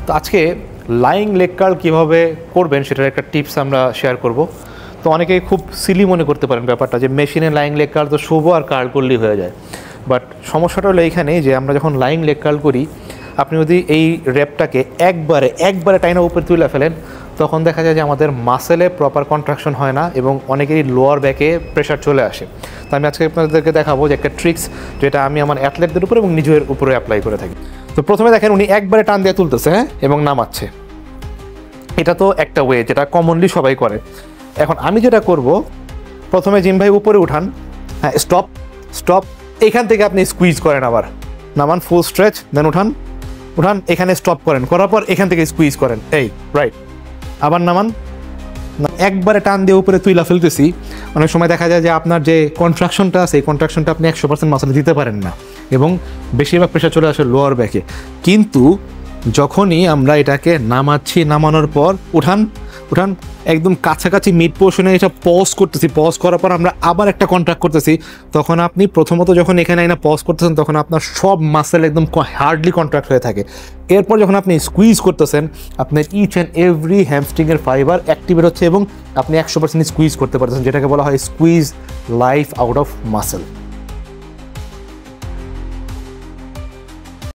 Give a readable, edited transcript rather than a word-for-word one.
তো আজকে lying leg curl কীভাবে করবেন সেটার একটা টিপস আমরা শেয়ার করব। তো অনেকেই খুব সিলি মনে করতে পারেন ব্যাপারটা যে মেশিনে লাইং লেগ কার্ল তো শোবো আর কার্ল করলেই হয়ে যায়। বাট সমস্যাটা হলো এইখানে যে আমরা যখন লাইং লেগ কার্ল করি, আপনি যদি এই র্যাপটাকে একবারে টাইনা উপরে তুলে ফেলেন, তখন দেখা যায় যে আমাদের মাসেলে প্রপার কন্ট্রাকশন হয় না এবং অনেকেরই লোয়ার ব্যাকে প্রেশার চলে আসে। তো আমি আজকে আপনাদেরকে দেখাবো যে একটা ট্রিক্স যেটা আমি আমার অ্যাথলেটদের উপরে এবং নিজের উপরে অ্যাপ্লাই করে থাকি। তো প্রথমে দেখেন উনি একবারে টান দিয়ে তুলতেছে, হ্যাঁ, এবং নামাচ্ছে। এটা তো একটা ওয়ে যেটা কমনলি সবাই করে। এখন আমি যেটা করব, প্রথমে জিম ভাই উপরে উঠান, হ্যাঁ, স্টপ, এখান থেকে আপনি স্কুইজ করেন, আবার নামান, ফুল স্ট্রেচ, দেন উঠান, এখানে স্টপ করেন, করার পর এখান থেকে স্কুইজ করেন, এই রাইট, আবার নামান। একবারে টান দিয়ে উপরে তুইলা ফেলতেছি, অনেক সময় দেখা যায় যে আপনার যে কন্ট্রাকশনটা আছে এই কন্ট্রাকশনটা আপনি 100% মাসলে দিতে পারেন না এবং বেশিরভাগ প্রেশার চলে আসে লোয়ার ব্যাকে। কিন্তু যখনই আমরা এটাকে নামাচ্ছি, নামানোর পর উঠান, একদম কাছাকাছি মিড পোর্শনে এটা পজ করতেছি, পজ করার পর আমরা আবার একটা কন্ট্রাক্ট করতেছি, তখন আপনি প্রথমত যখন এখানে না পজ করতেছেন তখন আপনার সব মাসেল একদম হার্ডলি কন্ট্রাক্ট হয়ে থাকে। এরপর যখন আপনি স্কুইজ করতেছেন, আপনার ইচ অ্যান্ড এভরি হ্যামস্ট্রিংয়ের ফাইবার অ্যাক্টিভেট হচ্ছে এবং আপনি 100% স্কুইজ করতে পারতেছেন, যেটাকে বলা হয় squeeze life out of muscle.